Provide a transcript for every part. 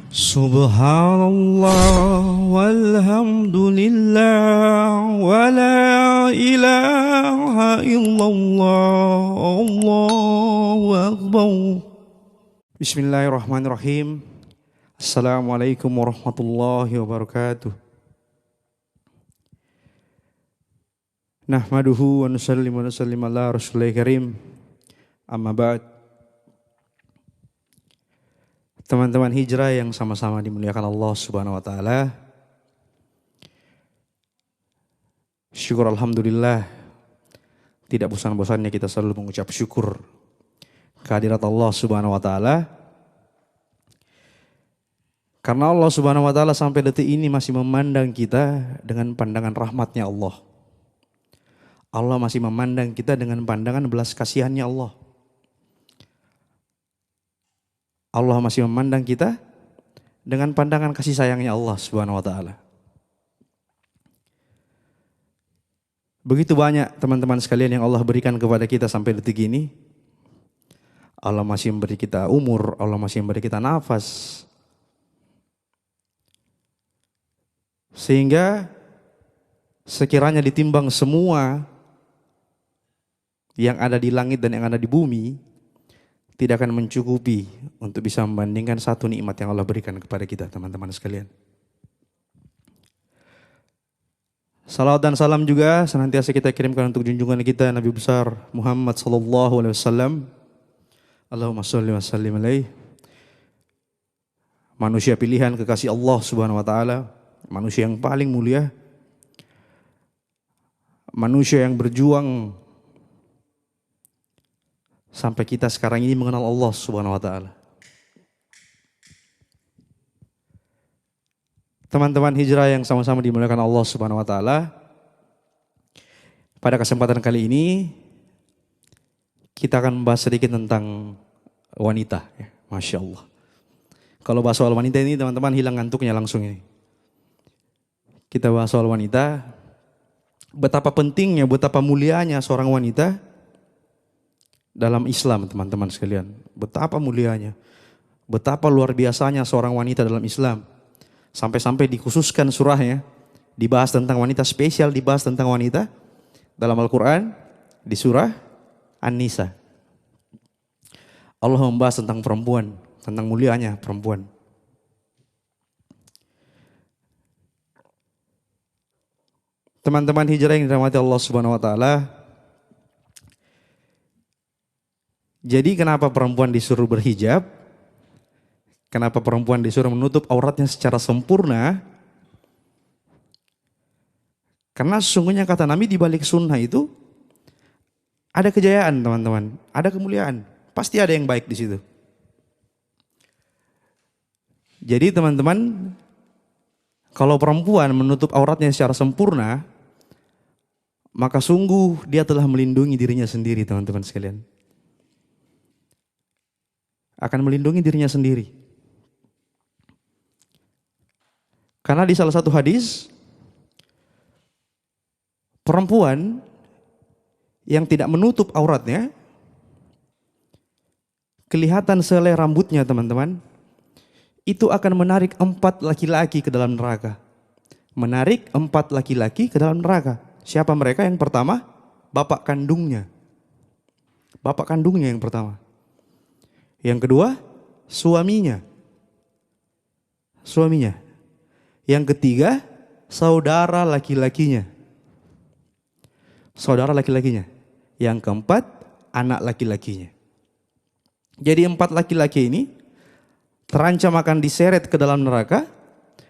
Subhanallah walhamdulillah wa la ilaha illallah Allahu akbar. Bismillahirrahmanirrahim. Assalamualaikum warahmatullahi wabarakatuh. Nahmaduhu wa nusallim ala rasulil karim. Amma ba'd. Teman-teman hijrah yang sama-sama dimuliakan Allah Subhanahu wa taala. Syukur alhamdulillah. Tidak bosan-bosannya kita selalu mengucap syukur kehadirat Allah Subhanahu wa taala. Karena Allah Subhanahu wa taala sampai detik ini masih memandang kita dengan pandangan rahmatnya Allah. Allah masih memandang kita dengan pandangan belas kasihannya Allah. Allah masih memandang kita dengan pandangan kasih sayangnya Allah Subhanahu wa taala. Begitu banyak teman-teman sekalian yang Allah berikan kepada kita sampai detik ini. Allah masih memberi kita umur, Allah masih memberi kita nafas. Sehingga sekiranya ditimbang semua yang ada di langit dan yang ada di bumi, tidak akan mencukupi untuk bisa membandingkan satu nikmat yang Allah berikan kepada kita, teman-teman sekalian. Salawat dan salam juga senantiasa kita kirimkan untuk junjungan kita Nabi besar Muhammad sallallahu alaihi wasallam. Allahumma shalli wa sallim alaihi. Manusia pilihan kekasih Allah Subhanahu wa taala, manusia yang paling mulia. Manusia yang berjuang sampai kita sekarang ini mengenal Allah Subhanahu wa taala. Teman-teman hijrah yang sama-sama dimuliakan Allah Subhanahu wa taala. Pada kesempatan kali ini kita akan membahas sedikit tentang wanita, ya. Masya Allah. Kalau bahas soal wanita ini teman-teman hilang ngantuknya langsung ini. Kita bahas soal wanita, betapa pentingnya, betapa mulianya seorang wanita dalam Islam, teman-teman sekalian. Betapa mulianya, betapa luar biasanya seorang wanita dalam Islam. Sampai-sampai dikhususkan surahnya, dibahas tentang wanita, spesial dibahas tentang wanita dalam Al-Quran, di surah An-Nisa. Allah membahas tentang perempuan, tentang mulianya perempuan. Teman-teman hijrah yang dirahmati Allah Subhanahu wa taala, jadi kenapa perempuan disuruh berhijab? Kenapa perempuan disuruh menutup auratnya secara sempurna? Karena sesungguhnya kata Nabi di balik sunnah itu ada kejayaan, teman-teman, ada kemuliaan. Pasti ada yang baik di situ. Jadi teman-teman, kalau perempuan menutup auratnya secara sempurna, maka sungguh dia telah melindungi dirinya sendiri, teman-teman sekalian. Akan melindungi dirinya sendiri. Karena di salah satu hadis, perempuan yang tidak menutup auratnya, kelihatan selai rambutnya, teman-teman, itu akan menarik 4 laki-laki ke dalam neraka. Menarik 4 laki-laki ke dalam neraka. Siapa mereka? Yang pertama, bapak kandungnya. Bapak kandungnya yang pertama. Yang kedua, suaminya. Suaminya. Yang ketiga, saudara laki-lakinya. Saudara laki-lakinya. Yang keempat, anak laki-lakinya. Jadi 4 laki-laki ini terancam akan diseret ke dalam neraka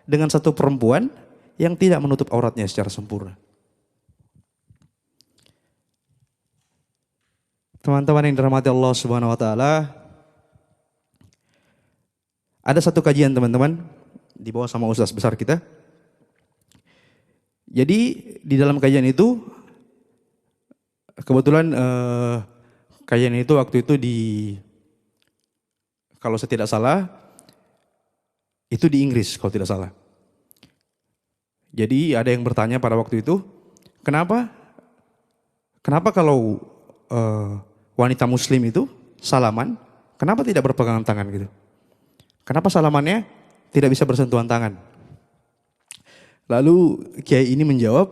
dengan satu perempuan yang tidak menutup auratnya secara sempurna. Teman-teman yang dirahmati Allah Subhanahu wa taala, ada satu kajian, teman-teman, dibawa sama ustaz besar kita. Jadi di dalam kajian itu kebetulan kajian itu waktu itu kalau saya tidak salah itu di Inggris kalau tidak salah. Jadi ada yang bertanya pada waktu itu, kenapa kalau wanita muslim itu salaman, kenapa tidak berpegangan tangan gitu? Kenapa salamannya tidak bisa bersentuhan tangan. Lalu kiai ini menjawab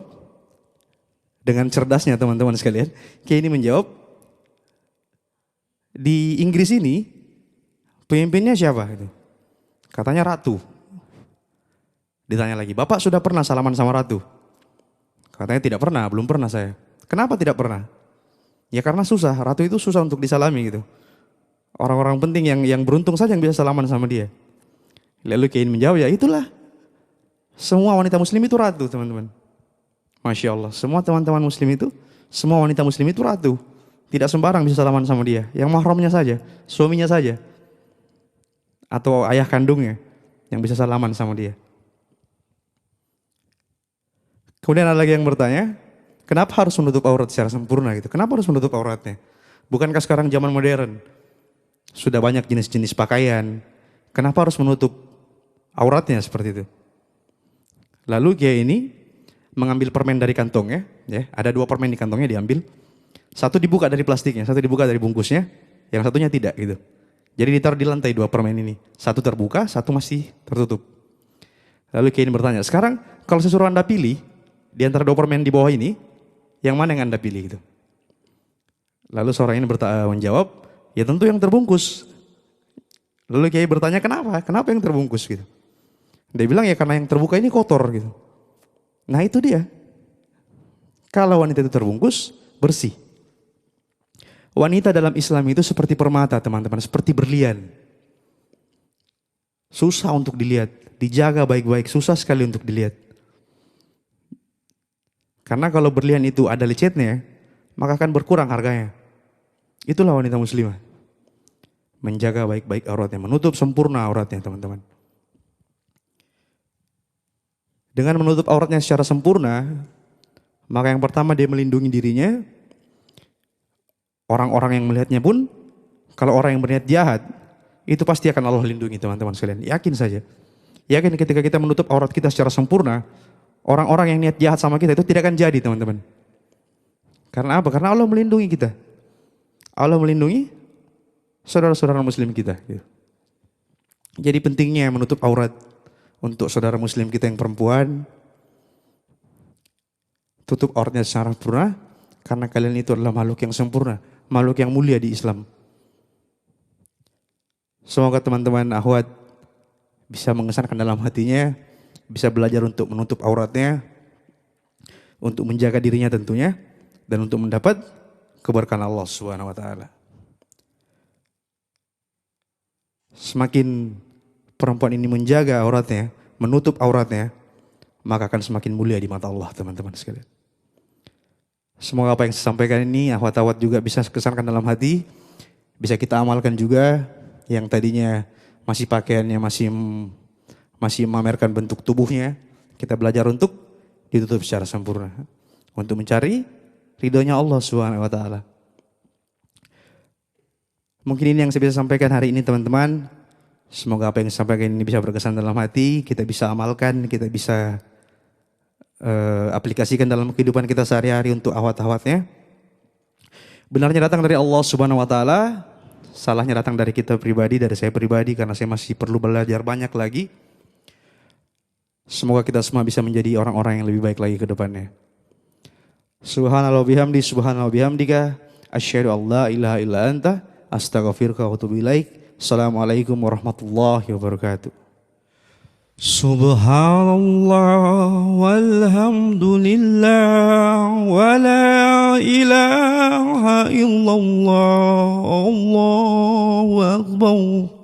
dengan cerdasnya teman-teman sekalian. Kiai ini menjawab, di Inggris ini pemimpinnya siapa? Katanya ratu. Ditanya lagi, Bapak sudah pernah salaman sama ratu? Katanya tidak pernah, belum pernah saya. Kenapa tidak pernah? Ya karena susah, ratu itu susah untuk disalami gitu. Orang-orang penting yang beruntung saja yang bisa salaman sama dia. Lalu Kiai menjawab, ya itulah. Semua wanita muslim itu ratu, teman-teman. Masya Allah, semua teman-teman muslim itu, semua wanita muslim itu ratu. Tidak sembarang bisa salaman sama dia. Yang mahramnya saja, suaminya saja. Atau ayah kandungnya yang bisa salaman sama dia. Kemudian ada lagi yang bertanya, kenapa harus menutup aurat secara sempurna gitu? Kenapa harus menutup auratnya? Bukankah sekarang zaman modern? Sudah banyak jenis-jenis pakaian. Kenapa harus menutup auratnya seperti itu? Lalu Kiai ini mengambil permen dari kantongnya. Ya, ada 2 permen di kantongnya diambil. Satu dibuka dari plastiknya, satu dibuka dari bungkusnya. Yang satunya tidak gitu. Jadi ditaruh di lantai 2 permen ini. Satu terbuka, satu masih tertutup. Lalu Kiai ini bertanya, sekarang kalau saya suruh Anda pilih, di antara 2 permen di bawah ini, yang mana yang Anda pilih gitu? Lalu seorang ini menjawab, ya tentu yang terbungkus. Lalu Kiai bertanya, kenapa? Kenapa yang terbungkus gitu? Dia bilang, ya karena yang terbuka ini kotor gitu. Nah itu dia. Kalau wanita itu terbungkus, bersih. Wanita dalam Islam itu seperti permata teman-teman, seperti berlian. Susah untuk dilihat, dijaga baik-baik, susah sekali untuk dilihat. Karena kalau berlian itu ada lecetnya, maka akan berkurang harganya. Itulah wanita muslimah. Menjaga baik-baik auratnya, menutup sempurna auratnya teman-teman. Dengan menutup auratnya secara sempurna, maka yang pertama dia melindungi dirinya. Orang-orang yang melihatnya pun, kalau orang yang berniat jahat, itu pasti akan Allah lindungi teman-teman sekalian. Yakin saja. Yakin ketika kita menutup aurat kita secara sempurna, orang-orang yang niat jahat sama kita itu tidak akan jadi teman-teman. Karena apa? Karena Allah melindungi kita. Allah melindungi saudara-saudara muslim kita. Jadi pentingnya menutup aurat untuk saudara muslim kita yang perempuan. Tutup auratnya secara sempurna, karena kalian itu adalah makhluk yang sempurna, makhluk yang mulia di Islam. Semoga teman-teman akhwat bisa mengesankan dalam hatinya, bisa belajar untuk menutup auratnya, untuk menjaga dirinya tentunya, dan untuk mendapat keberkahan Allah Subhanahu wa taala. Semakin perempuan ini menjaga auratnya, menutup auratnya, maka akan semakin mulia di mata Allah, teman-teman sekalian. Semoga apa yang saya sampaikan ini akhwat-akhwat juga bisa kesankan dalam hati, bisa kita amalkan juga. Yang tadinya masih pakaiannya masih memamerkan bentuk tubuhnya, kita belajar untuk ditutup secara sempurna, untuk mencari ridhonya Allah Subhanahu wa taala. Mungkin ini yang saya bisa sampaikan hari ini teman-teman. Semoga apa yang saya sampaikan ini bisa berkesan dalam hati, kita bisa amalkan, kita bisa aplikasikan dalam kehidupan kita sehari-hari untuk akhwat-akhwatnya. Benarnya datang dari Allah Subhanahu wa taala, salahnya datang dari kita pribadi, dari saya pribadi, karena saya masih perlu belajar banyak lagi. Semoga kita semua bisa menjadi orang-orang yang lebih baik lagi ke depannya. Subhanallah bihamdi, subhanallah bihamdika, asyhadu an la ilaha illa anta, astaghfiruka wa atubu ilaik. Assalamualaikum warahmatullahi wabarakatuh. Subhanallah walhamdulillah wa la ilaha illallah, Allahu akbar.